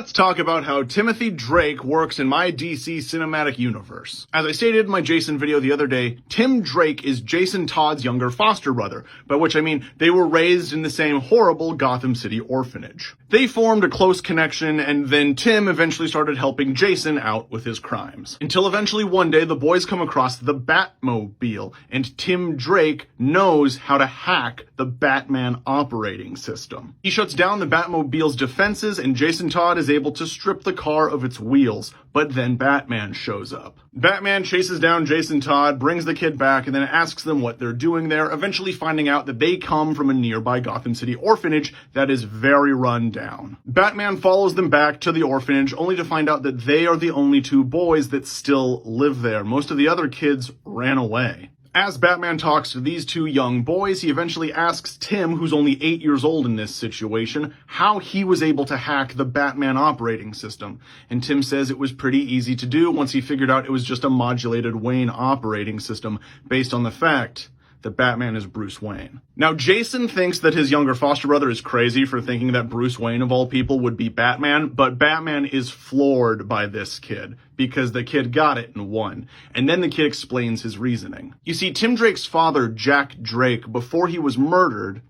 Let's talk about how Timothy Drake works in my DC cinematic universe. As I stated in my Jason video the other day, Tim Drake is Jason Todd's younger foster brother, by which I mean they were raised in the same horrible Gotham City orphanage. They formed a close connection, and then Tim eventually started helping Jason out with his crimes. Until eventually one day the boys come across the Batmobile, and Tim Drake knows how to hack the Batman operating system. He shuts down the Batmobile's defenses, and Jason Todd is able to strip the car of its wheels, but then Batman shows up. Batman chases down Jason Todd, brings the kid back, and then asks them what they're doing there, eventually finding out that they come from a nearby Gotham City orphanage that is very run down. Batman follows them back to the orphanage, only to find out that they are the only two boys that still live there. Most of the other kids ran away. As Batman talks to these two young boys, he eventually asks Tim, who's only 8 years old in this situation, how he was able to hack the Batman operating system. And Tim says it was pretty easy to do once he figured out it was just a modulated Wayne operating system based on the fact that Batman is Bruce Wayne. Now, Jason thinks that his younger foster brother is crazy for thinking that Bruce Wayne, of all people, would be Batman, but Batman is floored by this kid, because the kid got it and won. And then the kid explains his reasoning. You see, Tim Drake's father, Jack Drake, before he was murdered,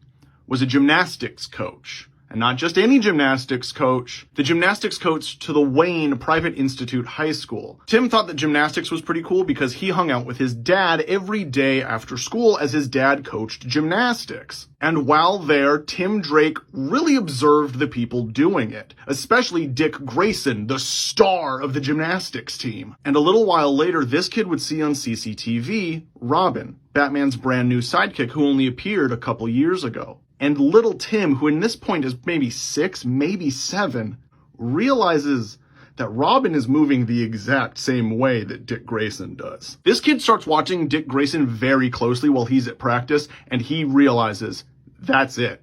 was a gymnastics coach. And not just any gymnastics coach, the gymnastics coach to the Wayne Private Institute High School. Tim thought that gymnastics was pretty cool because he hung out with his dad every day after school as his dad coached gymnastics. And while there, Tim Drake really observed the people doing it, especially Dick Grayson, the star of the gymnastics team. And a little while later, this kid would see on CCTV Robin, Batman's brand new sidekick who only appeared a couple years ago. And little Tim, who in this point is maybe 6, maybe 7, realizes that Robin is moving the exact same way that Dick Grayson does. This kid starts watching Dick Grayson very closely while he's at practice, and he realizes that's it.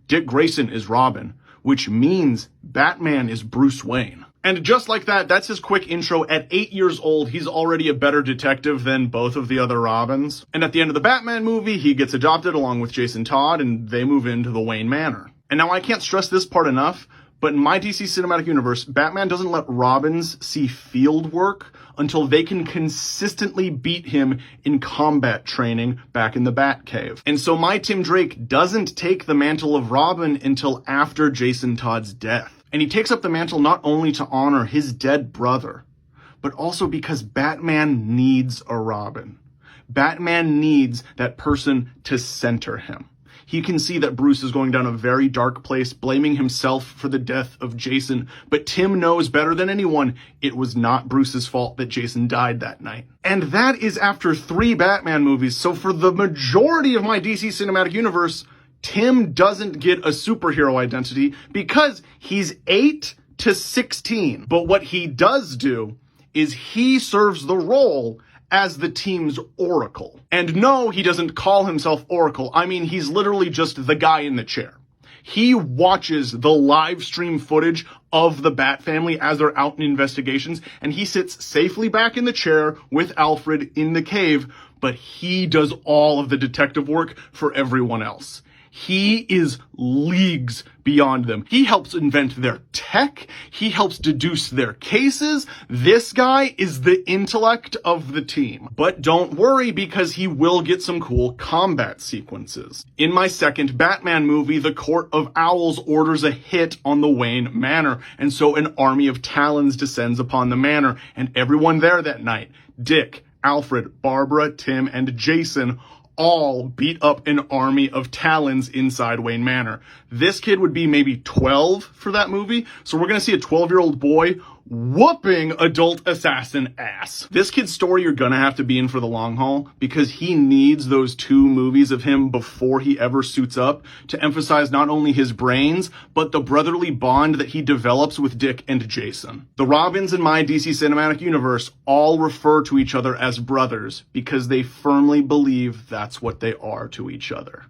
Dick Grayson is Robin, which means Batman is Bruce Wayne. And just like that, that's his quick intro. At 8 years old, he's already a better detective than both of the other Robins. And at the end of the Batman movie, he gets adopted along with Jason Todd, and they move into the Wayne Manor. And now I can't stress this part enough, but in my DC cinematic universe, Batman doesn't let Robins see field work until they can consistently beat him in combat training back in the Batcave. And so my Tim Drake doesn't take the mantle of Robin until after Jason Todd's death. And he takes up the mantle not only to honor his dead brother, but also because Batman needs a Robin. Batman needs that person to center him. He can see that Bruce is going down a very dark place, blaming himself for the death of Jason. But Tim knows better than anyone it was not Bruce's fault that Jason died that night. And that is after 3 Batman movies. So for the majority of my DC cinematic universe, Tim doesn't get a superhero identity because he's 8 to 16. But what he does do is he serves the role as the team's Oracle. And no, he doesn't call himself Oracle. I mean, he's literally just the guy in the chair. He watches the live stream footage of the Bat family as they're out in investigations, and he sits safely back in the chair with Alfred in the cave, but he does all of the detective work for everyone else. He is leagues beyond them. He helps invent their tech. He helps deduce their cases. This guy is the intellect of the team. But don't worry, because he will get some cool combat sequences. In my second Batman movie, the Court of Owls orders a hit on the Wayne Manor, and so an army of Talons descends upon the manor, and everyone there that night, Dick, Alfred, Barbara, Tim, and Jason, all beat up an army of Talons inside Wayne Manor. This kid would be maybe 12 for that movie, so we're gonna see a 12-year-old boy whooping adult assassin ass. This kid's story you're gonna have to be in for the long haul, because he needs those 2 movies of him before he ever suits up to emphasize not only his brains, but the brotherly bond that he develops with Dick and Jason. The Robins in my DC cinematic universe all refer to each other as brothers because they firmly believe that's what they are to each other.